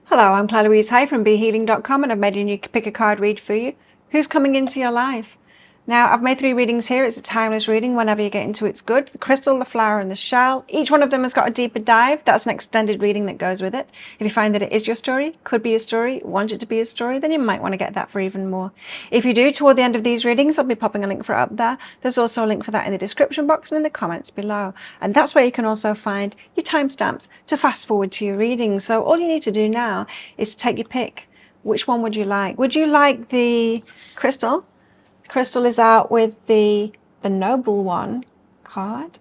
Hello, I'm Claire Louise Hay from BeHealing.com, and I've made a new pick a card read for you. Who's coming into your life? Now, I've made 3 readings here. It's a timeless reading. Whenever you get into it's good. The crystal, the flower, and the shell. Each one of them has got a deeper dive. That's an extended reading that goes with it. If you find that it is your story, could be a story, want it to be a story, then you might want to get that for even more. If you do, toward the end of these readings, I'll be popping a link for it up there. There's also a link for that in the description box and in the comments below. And that's where you can also find your timestamps to fast forward to your readings. So all you need to do now is to take your pick. Which one would you like? Would you like the crystal? Crystal is out with the Noble One card.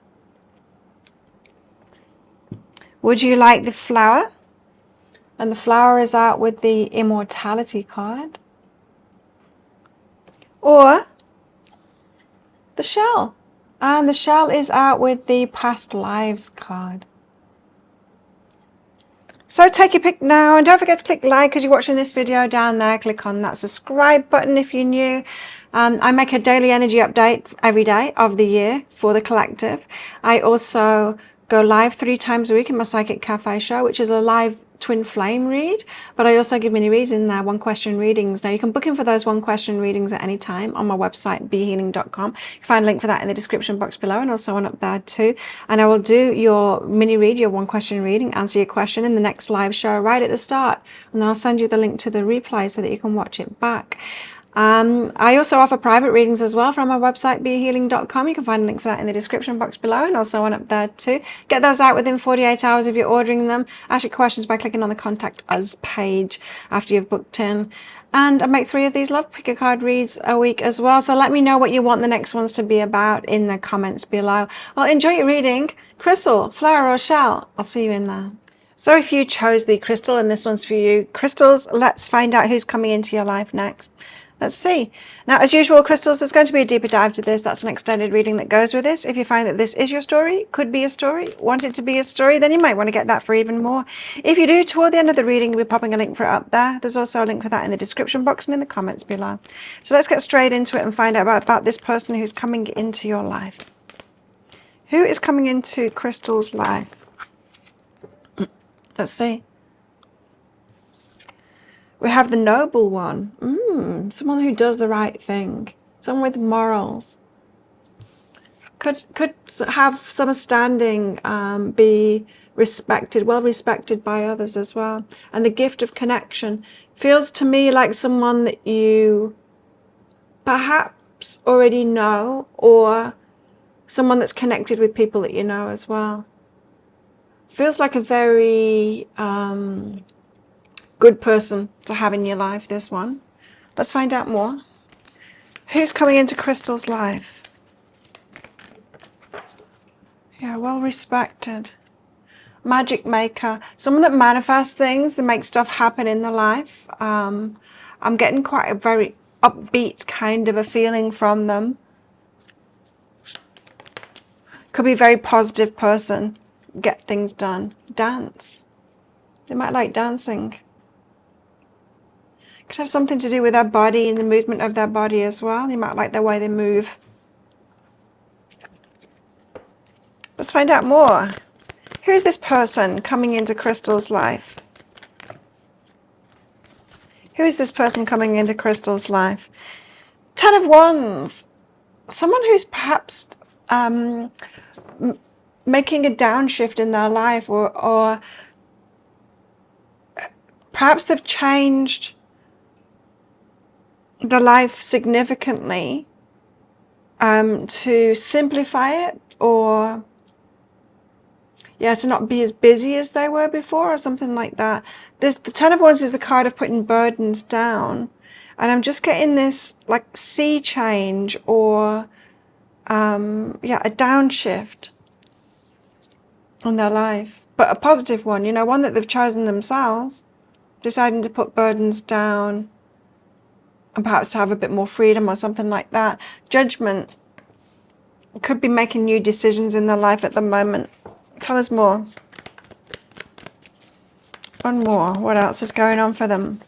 Would you like the flower? And the flower is out with the Immortality card. Or the shell. And the shell is out with the Past Lives card. So take your pick now, and don't forget to click like as you're watching this video down there. Click on that subscribe button if you're new. I make a daily energy update every day of the year for the collective. I also go live 3 times a week in my Psychic Cafe show, which is a live twin flame read, but I also give mini reads in there, 1 question readings. Now you can book in for those 1 question readings at any time on my website behealing.com. You can find a link for that in the description box below, and also one up there too. And I will do your mini read, your 1 question reading, answer your question in the next live show right at the start, and then I'll send you the link to the replay so that you can watch it back. I also offer private readings as well from my website behealing.com. You can find a link for that in the description box below, and also one up there too. Get those out within 48 hours if you're ordering them. Ask your questions by clicking on the Contact Us page after you've booked in. And I make 3 of these Love Pick a Card reads a week as well. So let me know what you want the next ones to be about in the comments below. Well, enjoy your reading. Crystal, flower, or shell. I'll see you in there. So if you chose the crystal and this one's for you, crystals, let's find out who's coming into your life next. Let's see. Now, as usual, crystals, there's going to be a deeper dive to this. That's an extended reading that goes with this. If you find that this is your story, could be a story, want it to be a story, then you might want to get that for even more. If you do, toward the end of the reading, we'll be popping a link for it up there. There's also a link for that in the description box and in the comments below. So let's get straight into it and find out about this person who's coming into your life. Who is coming into Crystal's life? Let's see. We have the Noble One. Someone who does the right thing. Someone with morals. Could have some standing, be respected, well respected by others as well. And the gift of connection. Feels to me like someone that you perhaps already know, or someone that's connected with people that you know as well. Feels like a very good person to have in your life, this one. Let's find out more. Who's coming into Crystal's life? Yeah, well respected. Magic maker. Someone that manifests things, that makes stuff happen in their life. I'm getting quite a very upbeat kind of a feeling from them. Could be a very positive person. Get things done. Dance. They might like dancing. Could have something to do with their body and the movement of their body as well. You might like the way they move. Let's find out more. Who is this person coming into Crystal's life? Who is this person coming into Crystal's life? 10 of Wands. Someone who's perhaps making a downshift in their life, or perhaps they've changed the life significantly to simplify it, or to not be as busy as they were before, or something like that. The 10 of Wands is the card of putting burdens down, and I'm just getting this like sea change, or a downshift on their life, but a positive one, one that they've chosen themselves, deciding to put burdens down and perhaps to have a bit more freedom or something like that. Judgment. Could be making new decisions in their life at the moment. Tell us more. One more. What else is going on for them?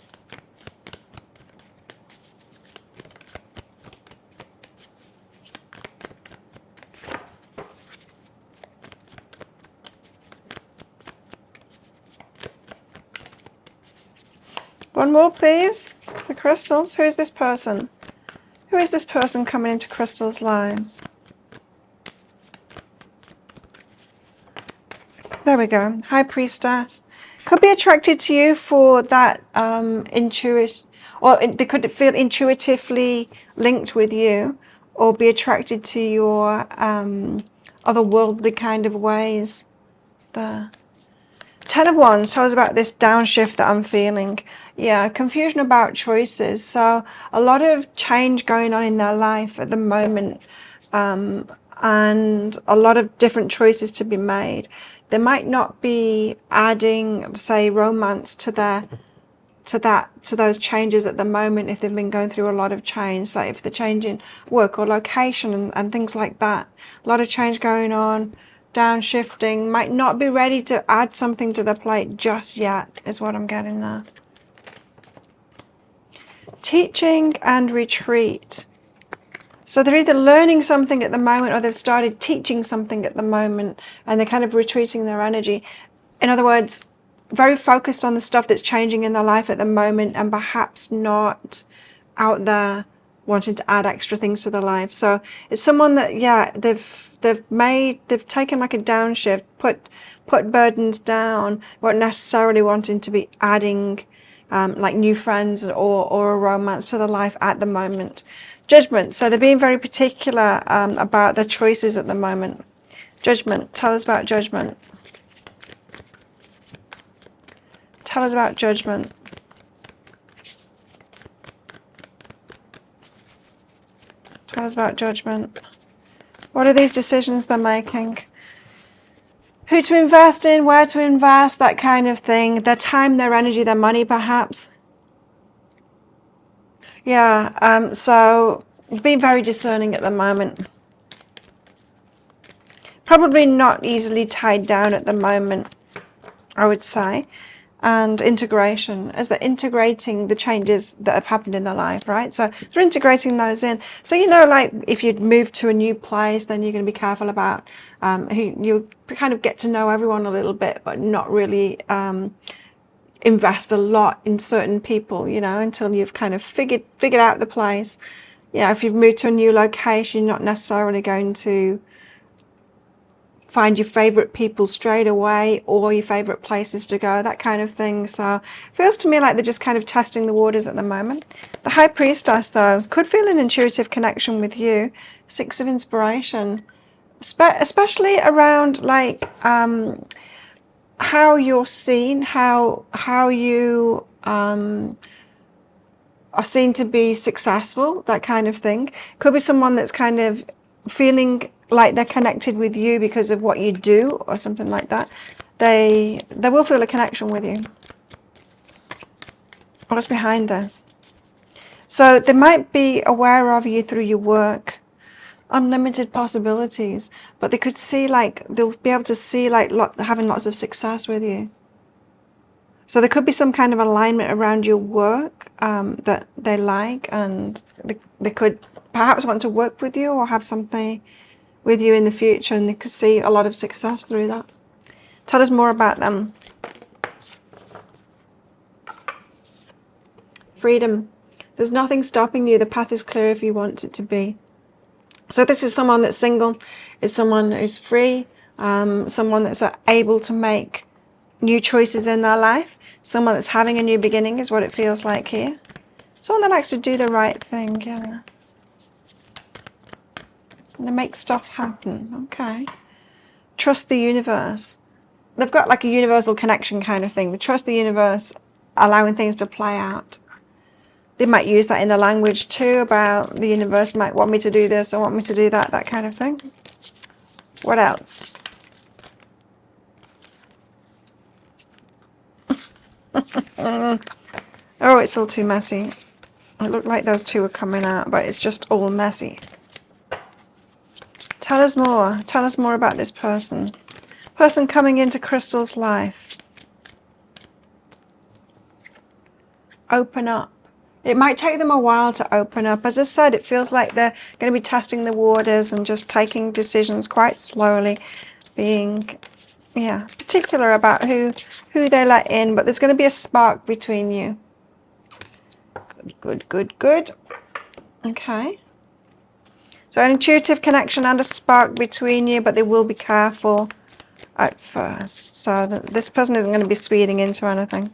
One more, please, for crystals. Who is this person? Who is this person coming into crystals' lives? There we go. High Priestess. Could be attracted to you for that intuition, or they could feel intuitively linked with you, or be attracted to your otherworldly kind of ways. There. Ten of Wands, tell us about this downshift that I'm feeling. Yeah, confusion about choices. So a lot of change going on in their life at the moment, and a lot of different choices to be made. They might not be adding, say, romance to those changes at the moment if they've been going through a lot of change. So if they're changing work or location and things like that, a lot of change going on. Downshifting, might not be ready to add something to the plate just yet, is what I'm getting there. Teaching and retreat. So they're either learning something at the moment, or they've started teaching something at the moment, and they're kind of retreating their energy. In other words, very focused on the stuff that's changing in their life at the moment, and perhaps not out there wanting to add extra things to their life. So it's someone that, yeah, they've taken like a downshift, put burdens down, not necessarily wanting to be adding like new friends or a romance to their life at the moment. Judgment. So they're being very particular about their choices at the moment. Judgment. Tell us about judgment. Tell us about judgment. Tell us about judgment. What are these decisions they're making? Who to invest in, where to invest, that kind of thing. Their time, their energy, their money, perhaps. Yeah, so being very discerning at the moment. Probably not easily tied down at the moment, I would say. And integration, as they're integrating the changes that have happened in their life, right? So they're integrating those in. So, you know, like if you'd move to a new place, then you're going to be careful about who you kind of get to know everyone a little bit, but not really invest a lot in certain people, you know, until you've kind of figured out the place. Yeah, if you've moved to a new location, you're not necessarily going to find your favorite people straight away, or your favorite places to go, that kind of thing. So it feels to me like they're just kind of testing the waters at the moment. The High Priestess, though, could feel an intuitive connection with you. Six of Inspiration, especially around like how you're seen, how you are seen to be successful, that kind of thing. Could be someone that's kind of feeling like they're connected with you because of what you do or something like that. They will feel a connection with you. What's behind this? So they might be aware of you through your work, unlimited possibilities, but they could see, like, they'll be able to see like having lots of success with you. So there could be some kind of alignment around your work that they like, and they could perhaps want to work with you or have something with you in the future, and they could see a lot of success through that. Tell us more about them. Freedom. There's nothing stopping you. The path is clear if you want it to be. So this is someone that's single, is someone who's free, someone that's able to make new choices in their life, someone that's having a new beginning is what it feels like here. Someone that likes to do the right thing, yeah. And to make stuff happen, okay. Trust the universe. They've got like a universal connection kind of thing. They trust the universe, allowing things to play out. They might use that in the language too, about the universe might want me to do this or want me to do that, that kind of thing. What else? Oh, it's all too messy. It looked like those two were coming out, but it's just all messy. Tell us more. Tell us more about this person. Person coming into Crystal's life. Open up. It might take them a while to open up. As I said, it feels like they're going to be testing the waters and just taking decisions quite slowly, being, yeah, particular about who they let in. But there's going to be a spark between you. Good, good, good. Okay. So an intuitive connection and a spark between you, but they will be careful at first. So this person isn't going to be speeding into anything.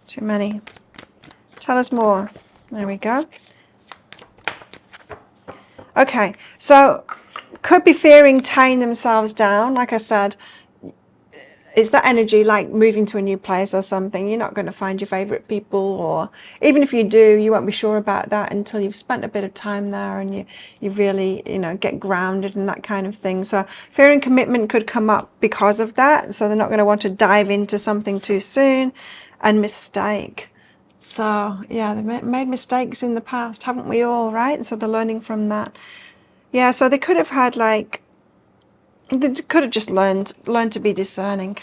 Too many. Tell us more. There we go. Okay, so could be fearing tying themselves down. Like I said, it's that energy like moving to a new place or something. You're not going to find your favorite people, or even if you do, you won't be sure about that until you've spent a bit of time there and you really, you know, get grounded and that kind of thing. So fear and commitment could come up because of that. So they're not going to want to dive into something too soon. And mistake. So yeah, they made mistakes in the past, haven't we all, right? So they're learning from that. Yeah, so they could have had like, they could have just learned to be discerning.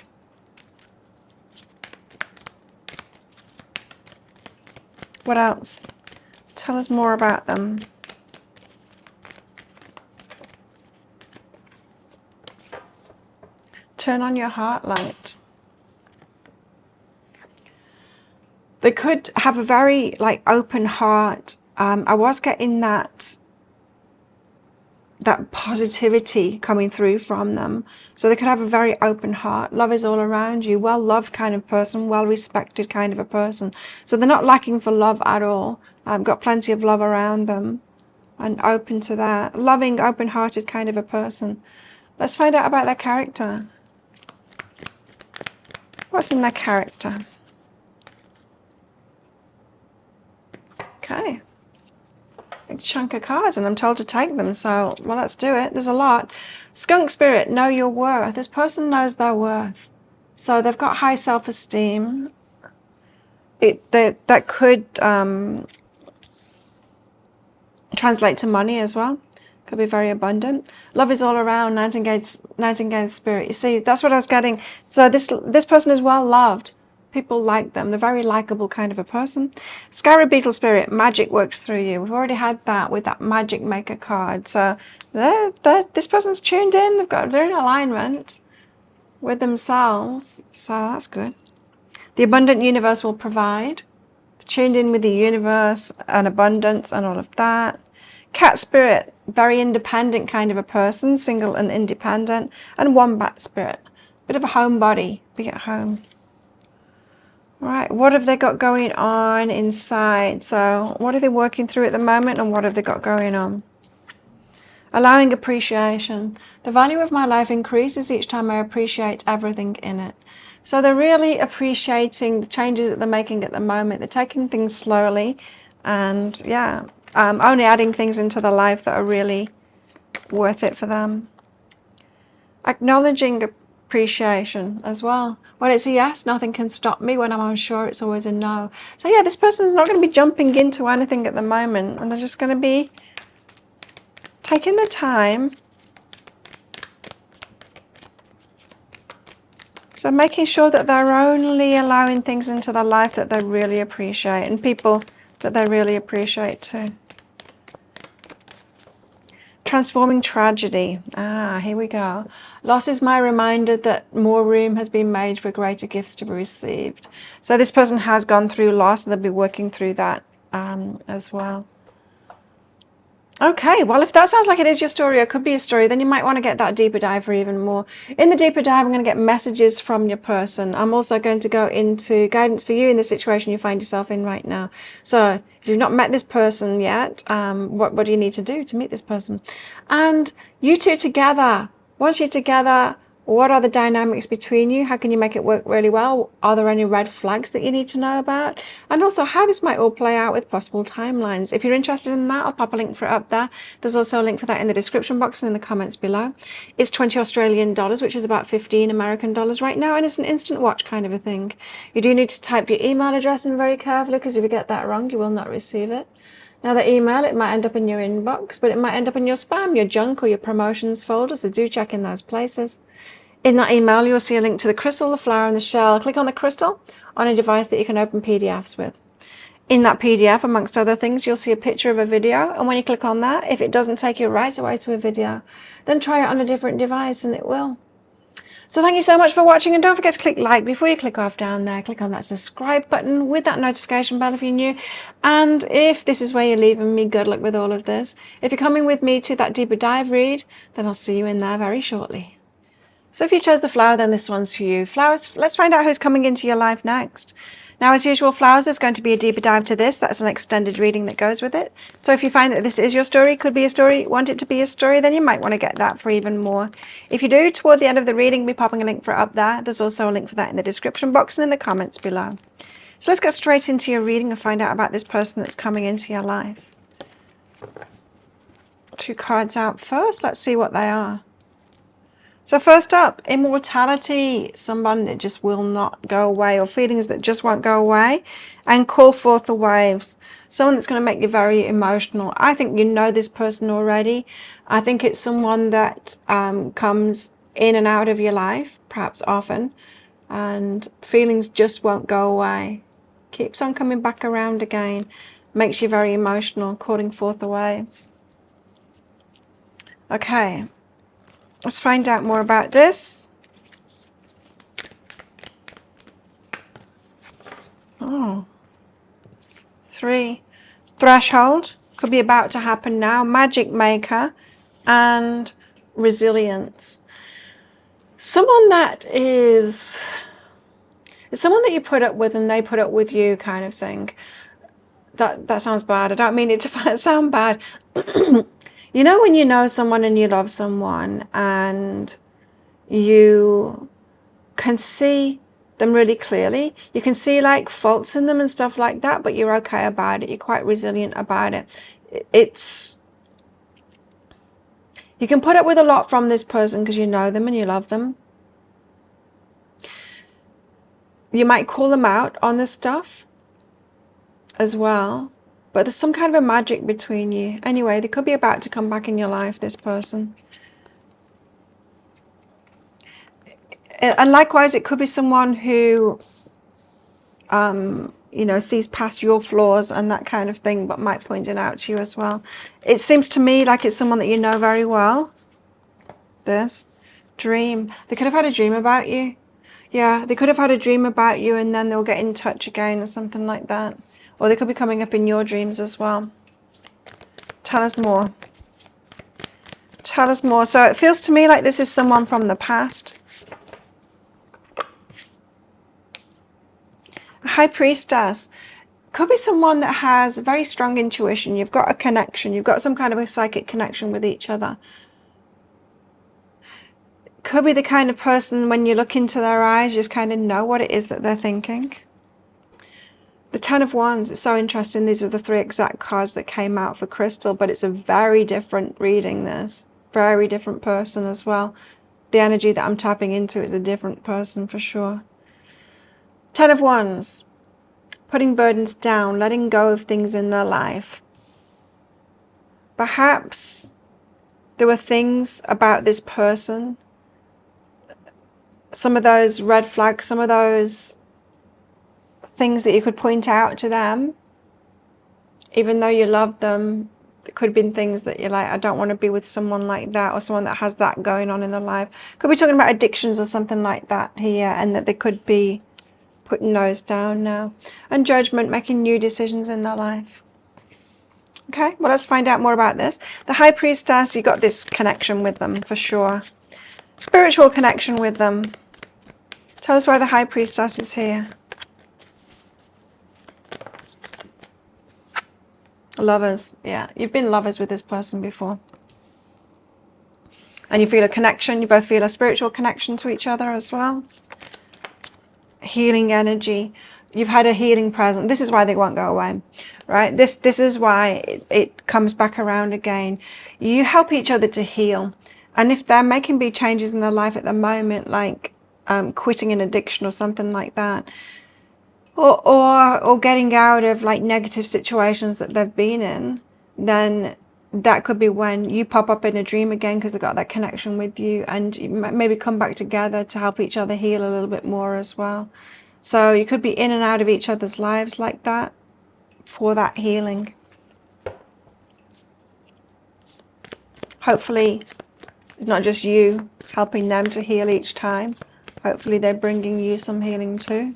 What else? Tell us more about them. Turn on your heart light. They could have a very like open heart. I was getting that positivity coming through from them. So they could have a very open heart. Love is all around you. Well-loved kind of person, well-respected kind of a person. So they're not lacking for love at all. Got plenty of love around them and open to that. Loving, open-hearted kind of a person. Let's find out about their character. What's in their character? Okay. Big chunk of cards, and I'm told to take them, so well, let's do it. There's a lot. Skunk spirit, know your worth. This person knows their worth, so they've got high self-esteem. That could translate to money as well. Could be very abundant. Love is all around. Nightingale spirit. You see, that's what I was getting. So this person is well loved. People like them. They're very likable kind of a person. Scarab beetle spirit, magic works through you. We've already had that with that magic maker card. So this person's tuned in. They're in alignment with themselves. So that's good. The abundant universe will provide. Tuned in with the universe and abundance and all of that. Cat spirit, very independent kind of a person, single and independent. And wombat spirit, bit of a homebody, be at home. Right, what have they got going on inside? So what are they working through at the moment, and what have they got going on? Allowing appreciation. The value of my life increases each time I appreciate everything in it. So they're really appreciating the changes that they're making at the moment. They're taking things slowly and yeah, only adding things into their life that are really worth it for them. Acknowledging appreciation as well. When it's a yes, nothing can stop me. When I'm unsure, it's always a no. So yeah, this person's not going to be jumping into anything at the moment, and they're just going to be taking the time. So making sure that they're only allowing things into their life that they really appreciate, and people that they really appreciate too. Transforming tragedy. Here we go. Loss is my reminder that more room has been made for greater gifts to be received. So this person has gone through loss, and they'll be working through that as well. Okay, well, if that sounds like it is your story or could be a story, then you might want to get that deeper dive for even more. In the deeper dive, I'm going to get messages from your person. I'm also going to go into guidance for you in the situation you find yourself in right now. So if you've not met this person yet, what do you need to do to meet this person? And you two together, once you're together, what are the dynamics between you? How can you make it work really well? Are there any red flags that you need to know about? And also how this might all play out with possible timelines. If you're interested in that, I'll pop a link for it up there. There's also a link for that in the description box and in the comments below. It's 20 Australian dollars, which is about 15 American dollars right now, and it's an instant watch kind of a thing. You do need to type your email address in very carefully, because if you get that wrong, you will not receive it. Now the email, it might end up in your inbox, but it might end up in your spam, your junk, or your promotions folder, so do check in those places. In that email, you'll see a link to the crystal, the flower, and the shell. Click on the crystal on a device that you can open PDFs with. In that PDF, amongst other things, you'll see a picture of a video, and when you click on that, if it doesn't take you right away to a video, then try it on a different device and it will. So thank you so much for watching, and don't forget to click like before you click off down there. Click on that subscribe button with that notification bell if you're new. And if this is where you're leaving me, good luck with all of this. If you're coming with me to that deeper dive read, then I'll see you in there very shortly. So if you chose the flower, then this one's for you. Flowers, let's find out who's coming into your life next. Now, as usual, flowers, there's going to be a deeper dive to this. That's an extended reading that goes with it. So if you find that this is your story, could be a story, want it to be a story, then you might want to get that for even more. If you do, toward the end of the reading, I'll be popping a link for it up there. There's also a link for that in the description box and in the comments below. So let's get straight into your reading and find out about this person that's coming into your life. 2 cards out first. Let's see what they are. So first up, immortality, someone that just will not go away, or feelings that just won't go away, and call forth the waves. Someone that's going to make you very emotional. I think you know this person already. I think it's someone that comes in and out of your life, perhaps often, and feelings just won't go away. Keeps on coming back around again, makes you very emotional, calling forth the waves. Okay. Let's find out more about this. Oh, 3. Threshold. Could be about to happen now. Magic maker and resilience. Someone that is someone that you put up with and they put up with you, kind of thing. That sounds bad. I don't mean it to sound bad. You know when you know someone and you love someone and you can see them really clearly. You can see like faults in them and stuff like that, but you're okay about it. You're quite resilient about it. You can put up with a lot from this person because you know them and you love them. You might call them out on this stuff as well. But there's some kind of a magic between you. Anyway, they could be about to come back in your life, this person. And likewise, it could be someone who, you know, sees past your flaws and that kind of thing, but might point it out to you as well. It seems to me like it's someone that you know very well. This dream. They could have had a dream about you. Yeah, they could have had a dream about you and then they'll get in touch again or something like that. Or they could be coming up in your dreams as well. Tell us more. Tell us more. So it feels to me like this is someone from the past. A high priestess. Could be someone that has very strong intuition. You've got a connection. You've got some kind of a psychic connection with each other. Could be the kind of person when you look into their eyes, you just kind of know what it is that they're thinking. The 10 of Wands, it's so interesting. These are the 3 exact cards that came out for Crystal, but it's a very different reading, this. Very different person as well. The energy that I'm tapping into is a different person for sure. 10 of Wands, putting burdens down, letting go of things in their life. Perhaps there were things about this person, some of those red flags, some of those things that you could point out to them, even though you love them. There could have been things that you're like, I don't want to be with someone like that, or someone that has that going on in their life. Could be talking about addictions or something like that here, and that they could be putting those down now. And judgment, making new decisions in their life. Okay, well, let's find out more about this. The High Priestess, you got this connection with them for sure. Spiritual connection with them. Tell us why the High Priestess is here. Lovers, yeah, you've been lovers with this person before. And you feel a connection, you both feel a spiritual connection to each other as well. Healing energy. You've had a healing present. This is why they won't go away, right? This is why it comes back around again. You help each other to heal. And if they're making big changes in their life at the moment, like quitting an addiction or something like that, or getting out of like negative situations that they've been in, then that could be when you pop up in a dream again because they've got that connection with you, and you maybe come back together to help each other heal a little bit more as well. So you could be in and out of each other's lives like that for that healing. Hopefully It's not just you helping them to heal each time. Hopefully they're bringing you some healing too.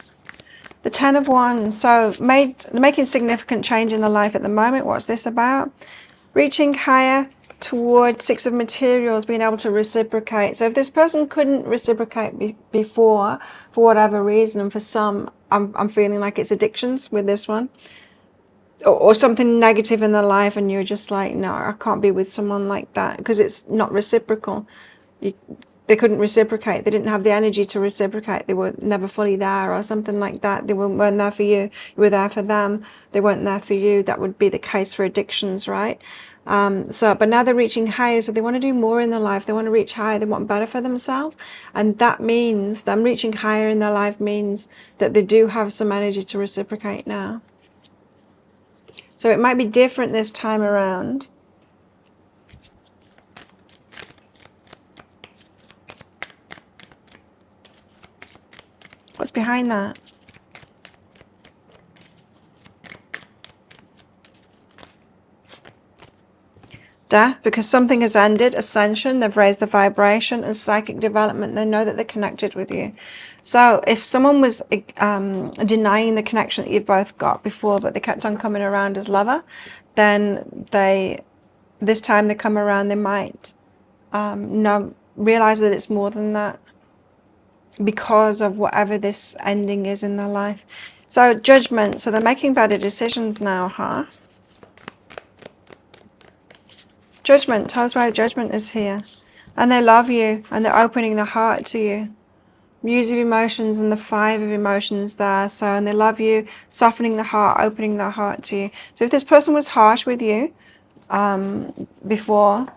The Ten of Wands. So making significant change in the life at the moment. What's this about? Reaching higher towards Six of Materials, being able to reciprocate. So if this person couldn't reciprocate before, for whatever reason, and for some, I'm feeling like it's addictions with this one, or something negative in their life, and you're just like, no, I can't be with someone like that because it's not reciprocal. They couldn't reciprocate. They didn't have the energy to reciprocate. They were never fully there or something like that. They weren't there for you. You were there for them. They weren't there for you. That would be the case for addictions, right? But now they're reaching higher, so they want to do more in their life. They want to reach higher. They want better for themselves. And that means them reaching higher in their life means that they do have some energy to reciprocate now. So it might be different this time around. What's behind that? Death, because something has ended. Ascension, they've raised the vibration, and psychic development. They know that they're connected with you. So if someone was denying the connection that you've both got before, but they kept on coming around as lover, then this time they come around, they might realize that it's more than that, because of whatever this ending is in their life. So Judgment. So they're making better decisions now, huh? Judgment. Tell us why Judgment is here. And they love you, and they're opening their heart to you. Muse of Emotions and the Five of Emotions there. So, and they love you, softening the heart, opening their heart to you. So if this person was harsh with you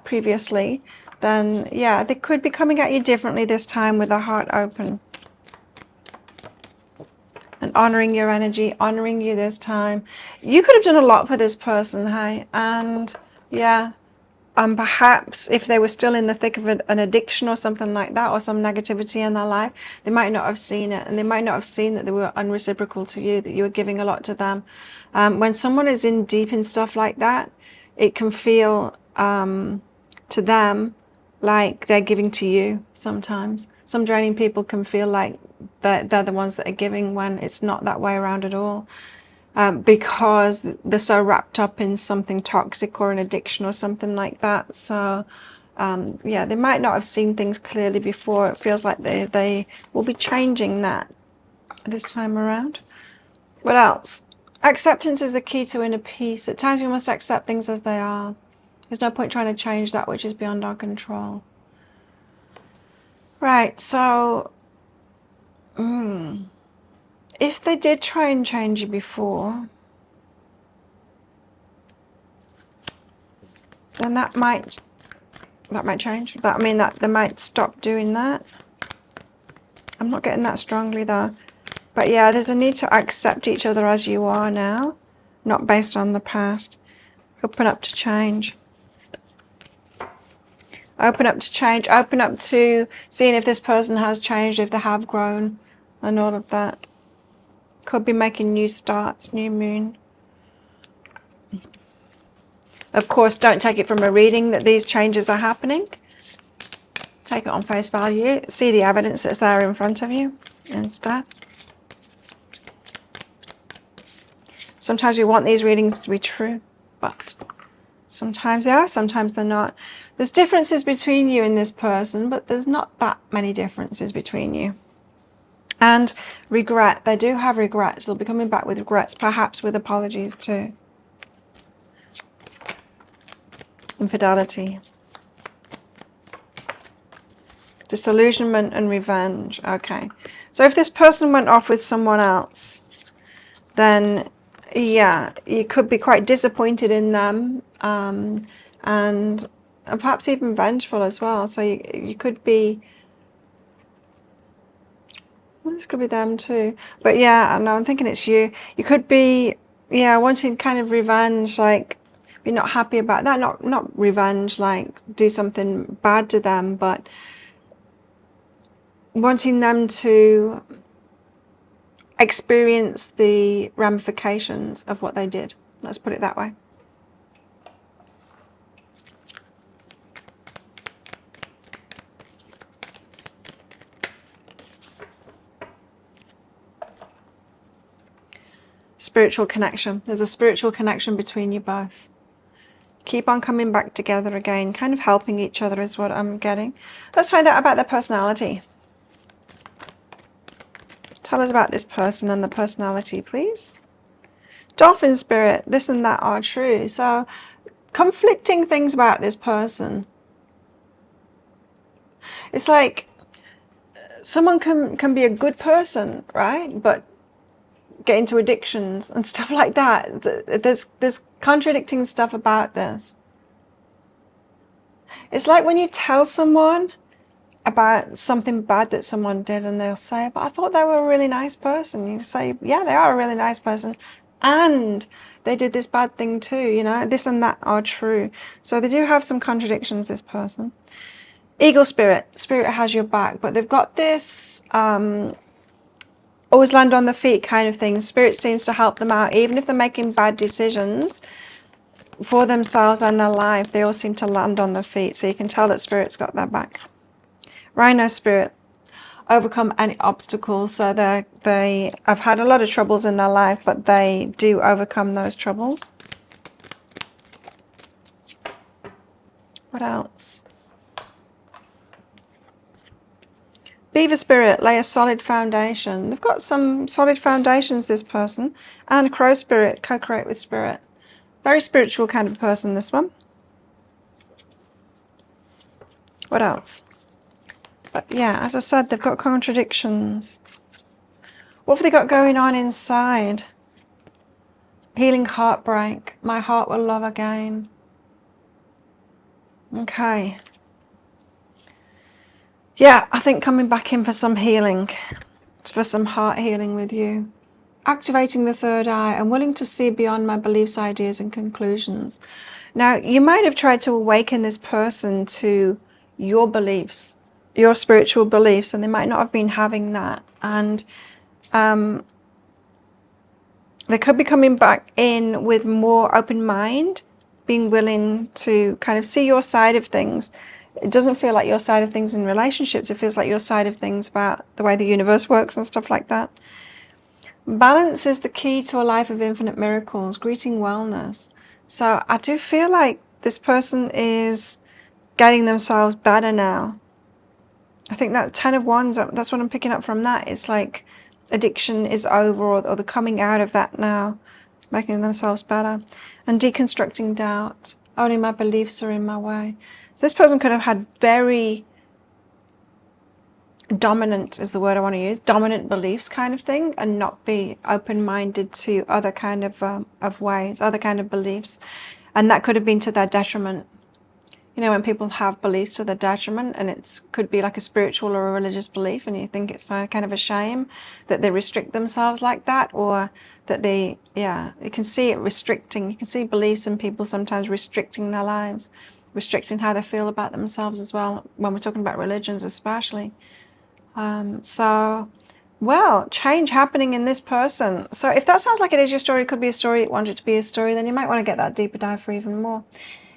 previously, then yeah, they could be coming at you differently this time with their heart open. And honoring your energy, honoring you this time. You could have done a lot for this person, hey? And yeah, perhaps if they were still in the thick of an addiction or something like that, or some negativity in their life, they might not have seen it, and they might not have seen that they were unreciprocal to you, that you were giving a lot to them. When someone is in deep in stuff like that, it can feel to them like they're giving to you sometimes. Some draining people can feel like they're the ones that are giving, when it's not that way around at all. Because they're so wrapped up in something toxic or an addiction or something like that. So yeah, they might not have seen things clearly before. It feels like they will be changing that this time around. What else? Acceptance is the key to inner peace. At times we must accept things as they are. There's no point trying to change that which is beyond our control. Right, so if they did try and change you before, then that might change. That mean that they might stop doing that. I'm not getting that strongly though. But yeah, there's a need to accept each other as you are now, not based on the past. Open up to change. Open up to change. Open up to seeing if this person has changed, if they have grown, and all of that. Could be making new starts, new moon. Of course, don't take it from a reading that these changes are happening. Take it on face value. See the evidence that's there in front of you instead. Sometimes we want these readings to be true, but sometimes they are, sometimes they're not. There's differences between you and this person, but there's not that many differences between you. And regret. They do have regrets. They'll be coming back with regrets, perhaps with apologies too. Infidelity. Disillusionment and revenge. Okay. So if this person went off with someone else, then yeah, you could be quite disappointed in them, and perhaps even vengeful as well. So you could be, well, this could be them too. But yeah, no, I'm thinking it's you. You could be, yeah, wanting kind of revenge, like be not happy about that. Not revenge, like do something bad to them, but wanting them to experience the ramifications of what they did. Let's put it that way. spiritual connection. There's a spiritual connection between you both. Keep on coming back together again, kind of helping each other is what I'm getting. Let's find out about their personality. Tell us about this person and the personality, please. Dolphin spirit, this and that are true. So, conflicting things about this person. It's like someone can be a good person, right? But get into addictions and stuff like that. There's contradicting stuff about this. It's like when you tell someone about something bad that someone did and they'll say, but I thought they were a really nice person. You say, yeah, they are a really nice person, and they did this bad thing too, you know, this and that are true. So they do have some contradictions, this person. Eagle spirit, spirit has your back, but they've got this always land on the feet kind of thing. Spirit seems to help them out, even if they're making bad decisions for themselves and their life. They all seem to land on their feet, so you can tell that Spirit's got their back. Rhino spirit, overcome any obstacles. So they have had a lot of troubles in their life, but they do overcome those troubles. What else? Beaver spirit, lay a solid foundation. They've got some solid foundations, this person. And Crow spirit, co-create with Spirit. Very spiritual kind of person, this one. What else? But yeah, as I said, they've got contradictions. What have they got going on inside? Healing heartbreak. My heart will love again. Okay. Yeah, I think coming back in for some healing. For some heart healing with you. Activating the third eye. I'm willing to see beyond my beliefs, ideas, and conclusions. Now, you might have tried to awaken this person to your beliefs, your spiritual beliefs, and they might not have been having that. And they could be coming back in with more open mind, being willing to kind of see your side of things. It doesn't feel like your side of things in relationships. It feels like your side of things about the way the universe works and stuff like that. Balance is the key to a life of infinite miracles. Greeting wellness. So I do feel like this person is getting themselves better now. I think that 10 of Wands, that's what I'm picking up from that. It's like addiction is over, or they're coming out of that now, making themselves better. And deconstructing doubt. Only my beliefs are in my way. So this person could have had very dominant, is the word I want to use, dominant beliefs kind of thing, and not be open-minded to other kind of ways, other kind of beliefs. And that could have been to their detriment. You know, when people have beliefs to their detriment, and it could be like a spiritual or a religious belief, and you think it's kind of a shame that they restrict themselves like that, or that they, yeah, you can see it restricting. You can see beliefs in people sometimes restricting their lives, restricting how they feel about themselves as well, when we're talking about religions especially. So, well, change happening in this person. So if that sounds like it is your story, it could be a story, you want it to be a story, then you might want to get that deeper dive for even more.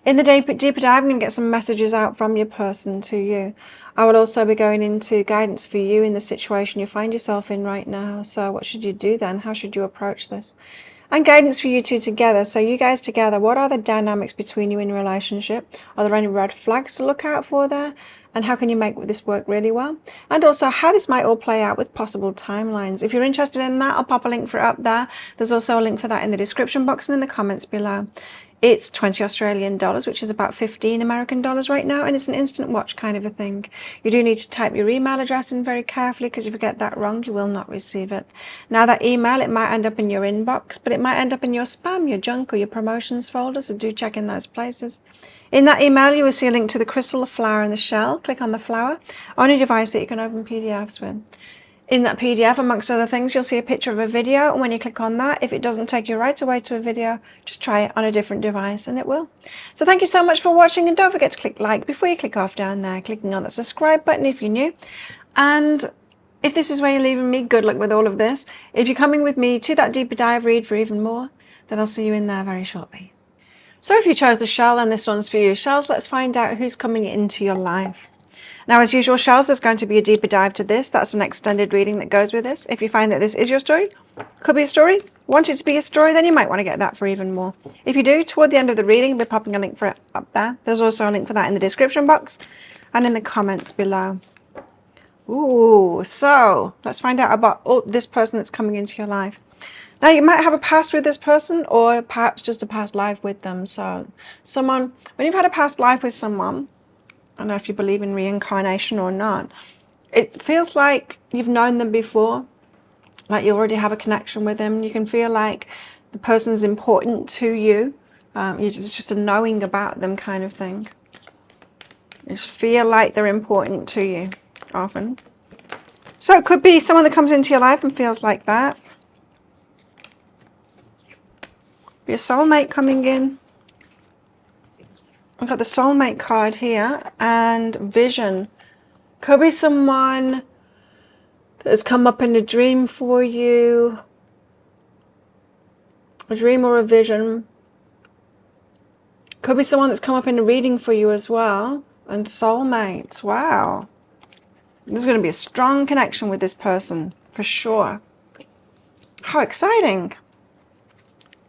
In the deeper dive, I'm going to get some messages out from your person to you. I will also be going into guidance for you in the situation you find yourself in right now. So what should you do then? How should you approach this? And guidance for you two together. So you guys together, what are the dynamics between you in a relationship? Are there any red flags to look out for there? And how can you make this work really well? And also how this might all play out with possible timelines. If you're interested in that, I'll pop a link for it up there. There's also a link for that in the description box and in the comments below. It's 20 Australian dollars, which is about 15 American dollars right now, and it's an instant watch kind of a thing. You do need to type your email address in very carefully, because if you get that wrong, you will not receive it. Now that email, it might end up in your inbox, but it might end up in your spam, your junk, or your promotions folder, so do check in those places. In that email, you will see a link to the crystal, the flower, and the shell. Click on the flower on a device that you can open PDFs with. In that PDF, amongst other things, you'll see a picture of a video, and when you click on that, if it doesn't take you right away to a video, just try it on a different device and it will. So thank you so much for watching, and don't forget to click like before you click off down there, clicking on the subscribe button if you're new. And if this is where you're leaving me, good luck with all of this. If you're coming with me to that deeper dive read for even more, then I'll see you in there very shortly. So if you chose the shell, then this one's for you. Shells, let's find out who's coming into your life. Now, as usual, shells, there's going to be a deeper dive to this. That's an extended reading that goes with this. If you find that this is your story, could be a story, want it to be a story, then you might want to get that for even more. If you do, toward the end of the reading, I'll be popping a link for it up there. There's also a link for that in the description box and in the comments below. Ooh, so let's find out about this person that's coming into your life. Now, you might have a past with this person, or perhaps just a past life with them. So someone, when you've had a past life with someone, I don't know if you believe in reincarnation or not, it feels like you've known them before, like you already have a connection with them. You can feel like the person is important to you. It's just a knowing about them kind of thing. You just feel like they're important to you often. So it could be someone that comes into your life and feels like that. Be a soulmate coming in. I've got the soulmate card here, and vision. Could be someone that has come up in a dream for you. A dream or a vision. Could be someone that's come up in a reading for you as well. And soulmates. Wow. There's going to be a strong connection with this person, for sure. How exciting.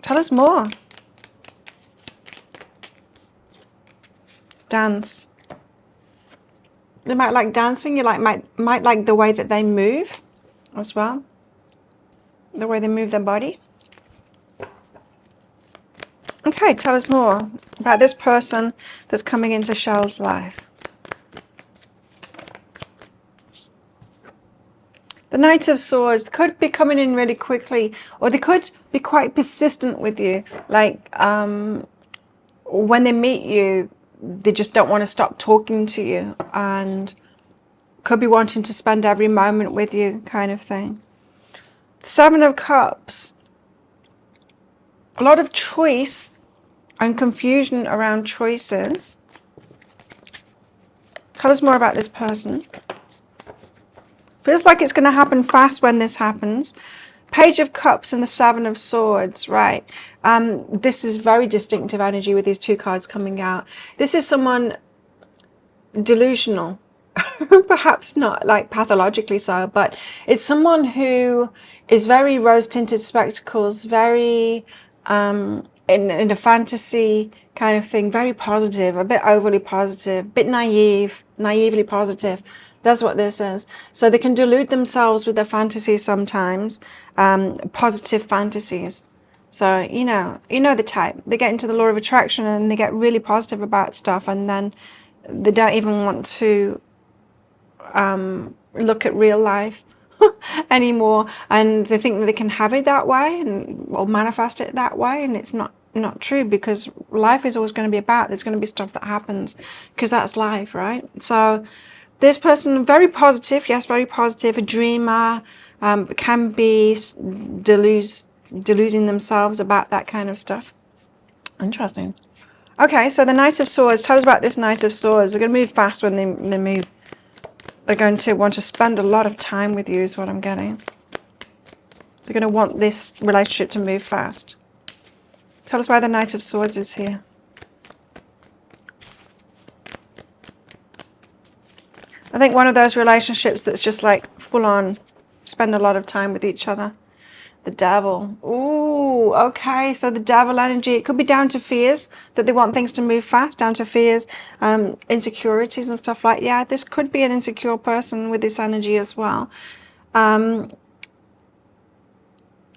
Tell us more. Dance. They might like dancing. You might like the way that they move as well. The way they move their body. Okay, tell us more about this person that's coming into Shell's life. The Knight of Swords could be coming in really quickly, or they could be quite persistent with you. Like when they meet you, they just don't want to stop talking to you, and could be wanting to spend every moment with you kind of thing. Seven of Cups. A lot of choice and confusion around choices. Tell us more about this person. Feels like it's going to happen fast when this happens. Page of Cups and the Seven of Swords, right. This is very distinctive energy with these two cards coming out. This is someone delusional. Perhaps not like pathologically so, but it's someone who is very rose-tinted spectacles, very in a fantasy kind of thing, very positive, a bit overly positive, a bit naively positive. That's what this is. So they can delude themselves with their fantasies sometimes, positive fantasies. So, you know the type. They get into the law of attraction and they get really positive about stuff, and then they don't even want to look at real life anymore, and they think that they can have it that way or manifest it that way, and it's not true, because life is always going to be there's going to be stuff that happens, because that's life, right? So this person, very positive, yes, very positive, a dreamer, can be deluding themselves about that kind of stuff. Interesting. Okay, so the Knight of Swords, tell us about this Knight of Swords. They're going to move fast when they move. They're going to want to spend a lot of time with you is what I'm getting. They're going to want this relationship to move fast. Tell us why the Knight of Swords is here. I think one of those relationships that's just like full on, spend a lot of time with each other. The Devil. Ooh, okay. So the Devil energy, it could be down to fears, that they want things to move fast, down to fears, insecurities and stuff like that. Yeah, this could be an insecure person with this energy as well.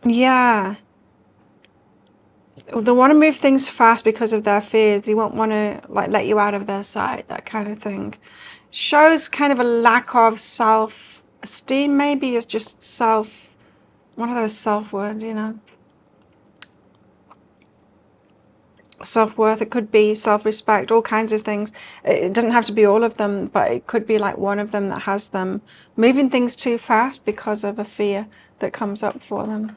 Yeah. They want to move things fast because of their fears. They won't want to like let you out of their sight, that kind of thing. Shows kind of a lack of self-esteem, maybe. It's just one of those self-words, self-worth. It could be self-respect, all kinds of things. It doesn't have to be all of them, but it could be like one of them that has them moving things too fast because of a fear that comes up for them.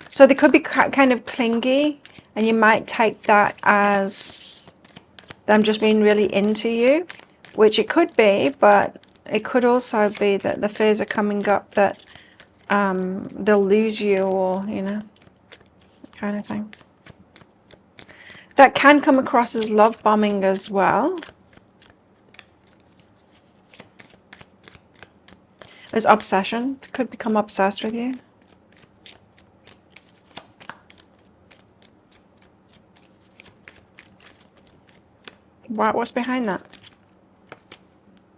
So they could be kind of clingy, and you might take that as them just being really into you, which it could be, but it could also be that the fears are coming up that they'll lose you, or that kind of thing. That can come across as love bombing as well, as obsession. It could become obsessed with you. What's behind that?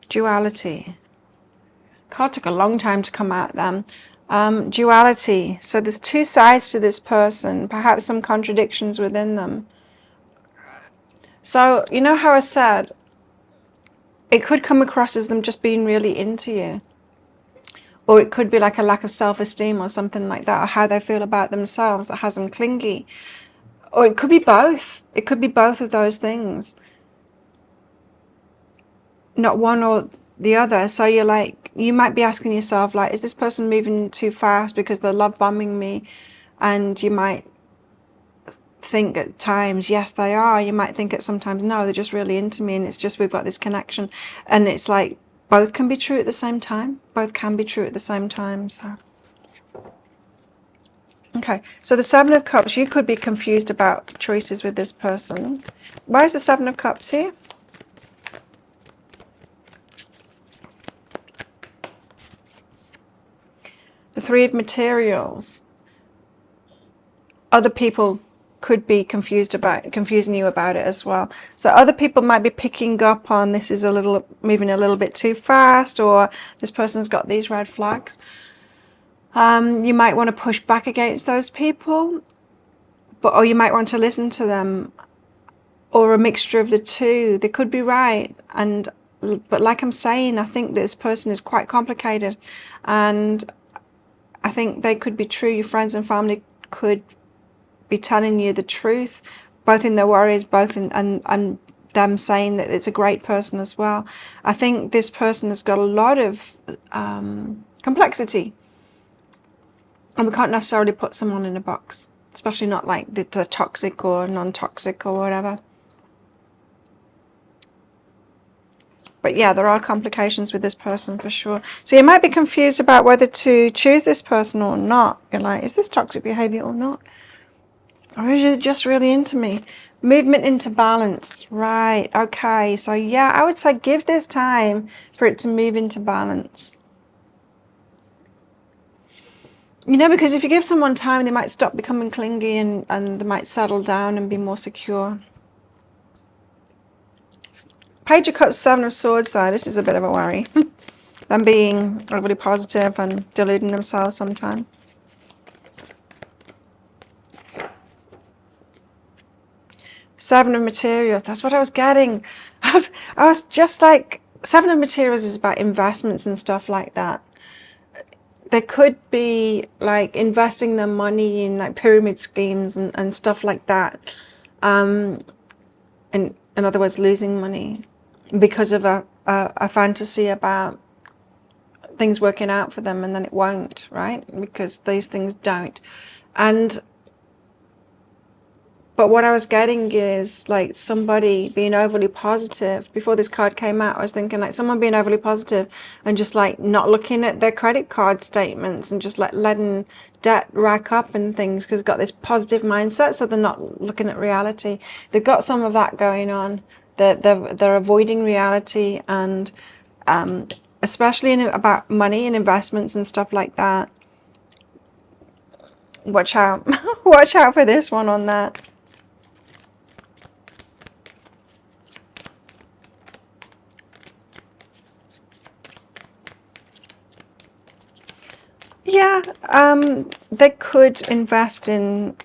Duality. Card took a long time to come out then. Duality. So there's two sides to this person, perhaps some contradictions within them. So, you know how I said, it could come across as them just being really into you. Or it could be like a lack of self-esteem or something like that, or how they feel about themselves that has them clingy. Or it could be both. It could be both of those things. Not one or the other. So you're like, you might be asking yourself, like, is this person moving too fast because they're love bombing me? And you might think at times, yes, they are. You might think at sometimes, no, they're just really into me, and it's just we've got this connection. And it's like both can be true at the same time. Both can be true at the same time. So okay, so the Seven of Cups, you could be confused about choices with this person. Why is the Seven of Cups here? The Three of Materials. Other people could be confusing you about it as well. So other people might be picking up on this is moving a little bit too fast, or this person's got these red flags. You might want to push back against those people, or you might want to listen to them, or a mixture of the two. They could be right, but like I'm saying, I think this person is quite complicated, and I think they could be true. Your friends and family could be telling you the truth, both in their worries, and them saying that it's a great person as well. I think this person has got a lot of complexity, and we can't necessarily put someone in a box, especially not like the toxic or non-toxic or whatever. But yeah, there are complications with this person for sure. So you might be confused about whether to choose this person or not. You're like, is this toxic behavior or not? Or is it just really into me? Movement into balance. Right. Okay. So yeah, I would say give this time for it to move into balance. You know, because if you give someone time, they might stop becoming clingy, and they might settle down and be more secure. Page of Cups, Seven of Swords side. This is a bit of a worry. Them being overly positive and deluding themselves sometimes. Seven of Materials. That's what I was getting. I was just like, Seven of Materials is about investments and stuff like that. They could be like investing their money in like pyramid schemes and stuff like that. And in other words, losing money because of a fantasy about things working out for them, and then it won't, right? Because these things don't. But what I was getting is like somebody being overly positive. Before this card came out, I was thinking like someone being overly positive and just like not looking at their credit card statements and just like letting debt rack up and things because they've got this positive mindset, so they're not looking at reality. They've got some of that going on. They're avoiding reality, and especially about money and investments and stuff like that. Watch out. Watch out for this one on that. Yeah, they could invest in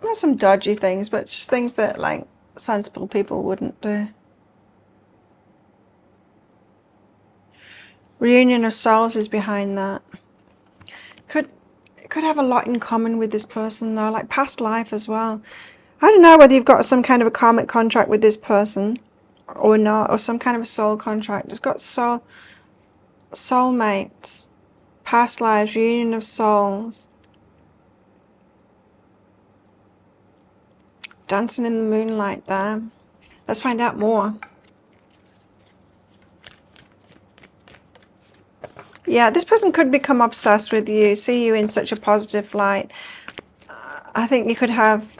not some dodgy things, but just things that like sensible people wouldn't do. Reunion of Souls is behind that. Could have a lot in common with this person though, like past life as well. I don't know whether you've got some kind of a karmic contract with this person or not, or some kind of a soul contract. It's got soulmates, past lives, reunion of souls. Dancing in the moonlight there. Let's find out more. Yeah, this person could become obsessed with you, see you in such a positive light. I think you could have...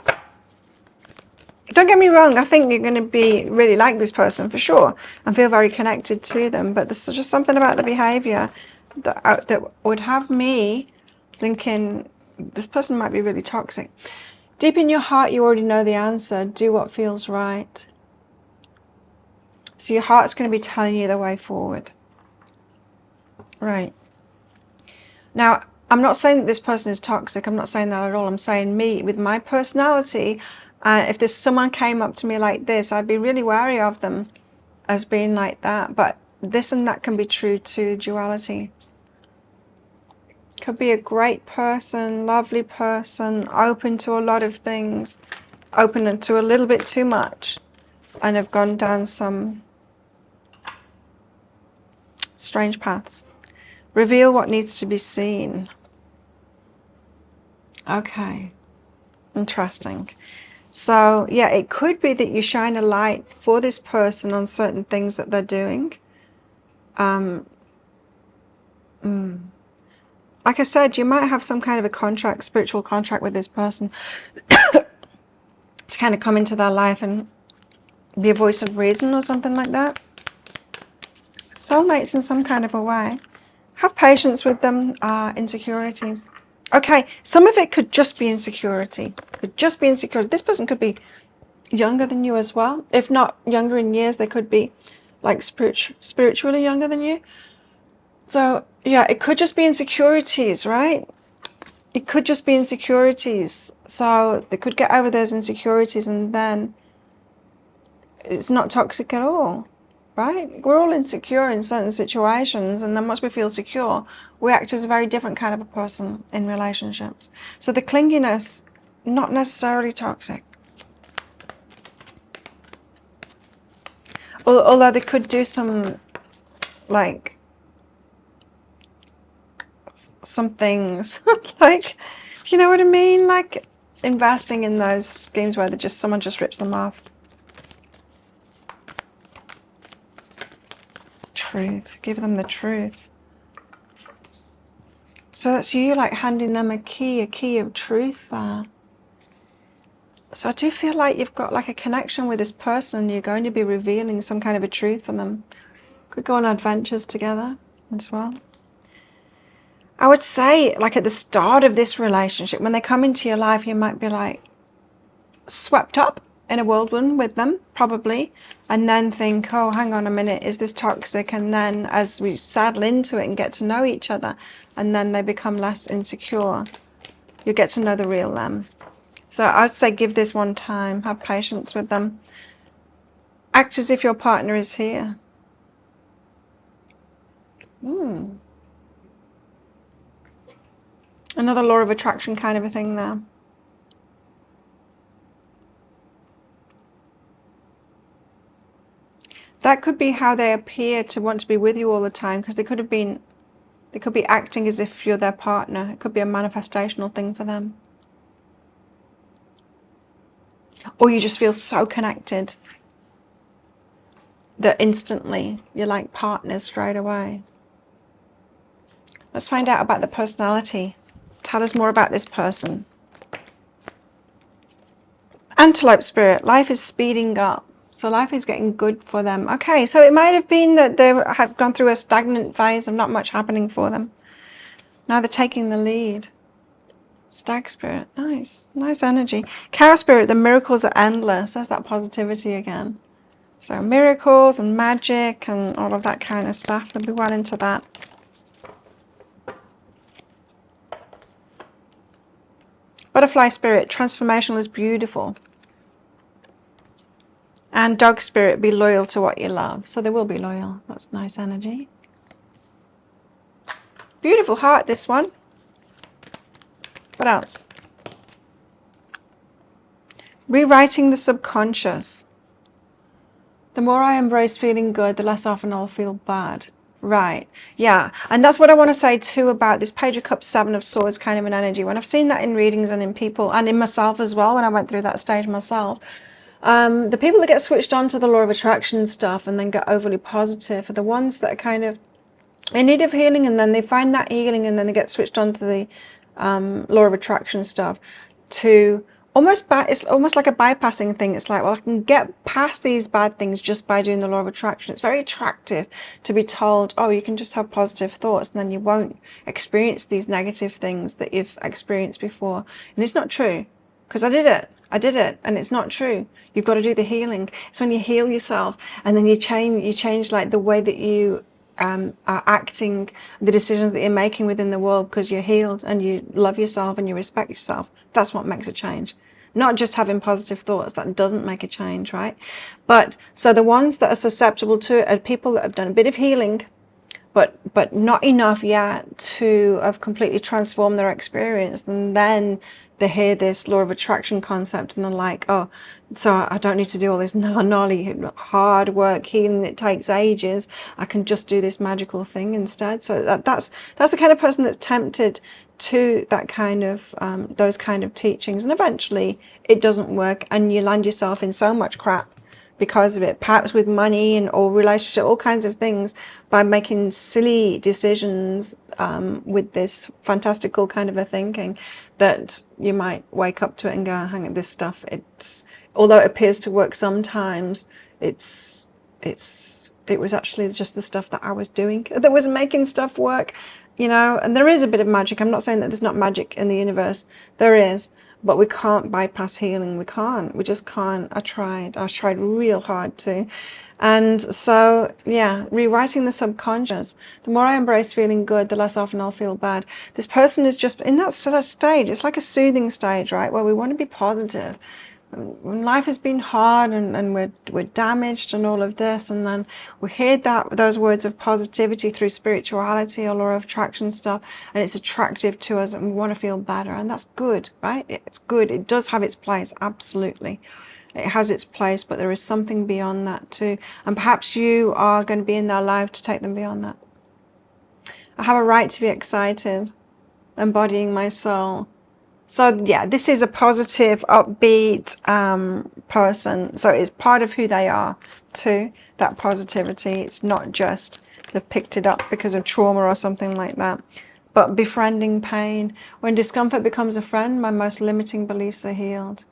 Don't get me wrong, I think you're going to be really like this person for sure and feel very connected to them, but there's just something about the behavior that would have me thinking this person might be really toxic. Deep in your heart, you already know the answer. Do what feels right. So your heart's going to be telling you the way forward. Right. Now, I'm not saying that this person is toxic. I'm not saying that at all. I'm saying me, with my personality, if there's someone came up to me like this, I'd be really wary of them as being like that. But this and that can be true to duality. Could be a great person, lovely person, open to a lot of things, open to a little bit too much, and have gone down some strange paths. Reveal what needs to be seen. Okay, interesting. So yeah, it could be that you shine a light for this person on certain things that they're doing. Like I said, you might have some kind of a contract, spiritual contract with this person to kind of come into their life and be a voice of reason or something like that. Soulmates in some kind of a way. Have patience with them. Insecurities. Okay, some of it could just be insecurity. Could just be insecurity. This person could be younger than you as well. If not younger in years, they could be like spiritually younger than you. So yeah, it could just be insecurities, right? It could just be insecurities. So they could get over those insecurities and then it's not toxic at all, right? We're all insecure in certain situations, and then once we feel secure, we act as a very different kind of a person in relationships. So the clinginess, not necessarily toxic. Although they could do some, like, some things, like, you know what I mean? Like investing in those schemes where someone just rips them off. Truth, give them the truth. So that's you like handing them a key of truth there. So I do feel like you've got like a connection with this person. You're going to be revealing some kind of a truth for them. Could go on adventures together as well. I would say, like at the start of this relationship, when they come into your life, you might be like swept up in a whirlwind with them, probably, and then think, oh, hang on a minute, is this toxic? And then as we saddle into it and get to know each other, and then they become less insecure, you get to know the real them. So I'd say give this one time, have patience with them. Act as if your partner is here. Another law of attraction kind of a thing there. That could be how they appear to want to be with you all the time, because they could be acting as if you're their partner. It could be a manifestational thing for them. Or you just feel so connected that instantly you're like partners straight away. Let's find out about the personality. Tell us more about this person. Antelope spirit, life is speeding up. So life is getting good for them. Okay, so it might have been that they have gone through a stagnant phase of not much happening for them. Now they're taking the lead. Stag spirit, nice energy. Cow spirit, the miracles are endless. There's that positivity again. So miracles and magic and all of that kind of stuff. They'll be well into that. Butterfly spirit, transformational is beautiful. And dog spirit, be loyal to what you love. So they will be loyal. That's nice energy. Beautiful heart, this one. What else? Rewriting the subconscious. The more I embrace feeling good, the less often I'll feel bad. Right, yeah. And that's what I want to say too about this Page of Cups, Seven of Swords kind of an energy. When I've seen that in readings and in people and in myself as well, when I went through that stage myself, the people that get switched on to the law of attraction stuff and then get overly positive are the ones that are kind of in need of healing, and then they find that healing and then they get switched on to the law of attraction stuff to it's almost like a bypassing thing. It's like, well, I can get past these bad things just by doing the law of attraction. It's very attractive to be told, oh, you can just have positive thoughts and then you won't experience these negative things that you've experienced before. And it's not true. because I did it, and it's not true. You've got to do the healing. It's when you heal yourself, and then you change like the way that you are acting, the decisions that you're making within the world, because you're healed and you love yourself and you respect yourself. That's what makes a change. Not just having positive thoughts, that doesn't make a change, right? But so the ones that are susceptible to it are people that have done a bit of healing, but not enough yet to have completely transformed their experience. And then they hear this law of attraction concept and they're like, oh, so I don't need to do all this gnarly hard work healing that takes ages. I can just do this magical thing instead. So that's the kind of person that's tempted to that kind of those kind of teachings, and eventually it doesn't work and you land yourself in so much crap because of it, perhaps with money and or relationship, all kinds of things, by making silly decisions with this fantastical kind of a thinking, that you might wake up to it and go, hang on, this stuff, it's, although it appears to work sometimes, it was actually just the stuff that I was doing that was making stuff work, you know. And there is a bit of magic. I'm not saying that there's not magic in the universe. There is. But we can't bypass healing. We can't. We just can't. I tried real hard to. And so, yeah, rewriting the subconscious. The more I embrace feeling good, the less often I'll feel bad. This person is just in that sort of stage. It's like a soothing stage, right? Where we want to be positive. When life has been hard and we're damaged and all of this, and then we hear those words of positivity through spirituality or law of attraction stuff, and it's attractive to us and we want to feel better, and that's good, right? It's good. It does have its place, absolutely. It has its place, but there is something beyond that too, and perhaps you are going to be in their life to take them beyond that. I have a right to be excited, embodying my soul. So yeah, this is a positive, upbeat person. So it's part of who they are too, that positivity. It's not just they've picked it up because of trauma or something like that. But befriending pain. When discomfort becomes a friend, my most limiting beliefs are healed.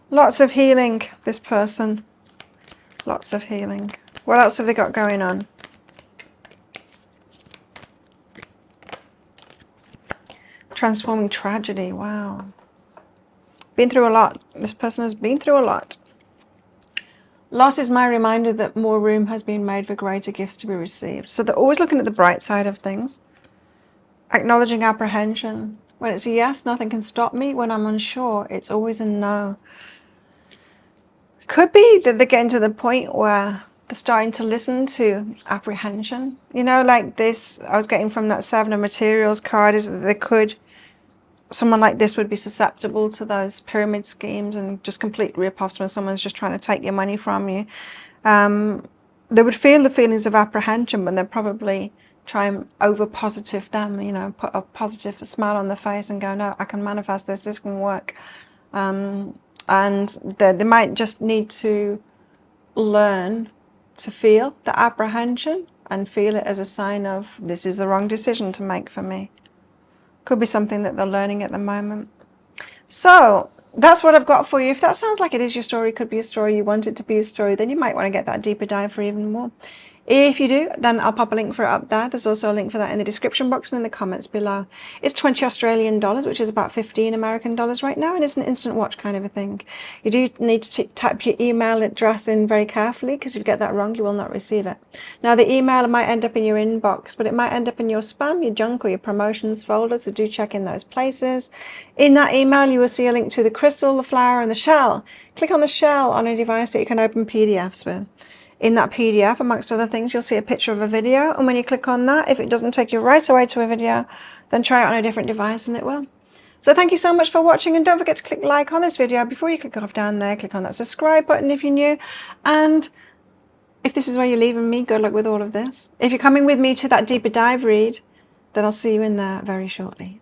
Lots of healing, this person. Lots of healing. What else have they got going on? Transforming tragedy. Wow. Been through a lot. This person has been through a lot. Loss is my reminder that more room has been made for greater gifts to be received. So they're always looking at the bright side of things. Acknowledging apprehension. When it's a yes, nothing can stop me. When I'm unsure, it's always a no. Could be that they're getting to the point where they're starting to listen to apprehension. You know, like this, I was getting from that Seven of Materials card, is that they could, someone like this would be susceptible to those pyramid schemes and just complete rip-offs when someone's just trying to take your money from you. They would feel the feelings of apprehension, but they'll probably try and over-positive them, you know, put a positive smile on their face and go, no, I can manifest this, this can work. And they might just need to learn to feel the apprehension and feel it as a sign of, this is the wrong decision to make for me. Could be something that they're learning at the moment. So that's what I've got for you. If that sounds like it is your story, could be a story, you want it to be a story, then you might want to get that deeper dive for even more. If you do, then I'll pop a link for it up there. There's also a link for that in the description box and in the comments below. It's 20 Australian dollars, which is about 15 American dollars right now, and it's an instant watch kind of a thing. You do need to type your email address in very carefully, because if you get that wrong, you will not receive it. Now, the email might end up in your inbox, but it might end up in your spam, your junk, or your promotions folder, so do check in those places. In that email, you will see a link to the crystal, the flower, and the shell. Click on the shell on a device that you can open PDFs with. In that PDF, amongst other things, you'll see a picture of a video, and when you click on that, if it doesn't take you right away to a video, then try it on a different device and it will. So thank you so much for watching, and don't forget to click like on this video. Before you click off down there, click on that subscribe button if you're new, and if this is where you're leaving me, good luck with all of this. If you're coming with me to that deeper dive read, then I'll see you in there very shortly.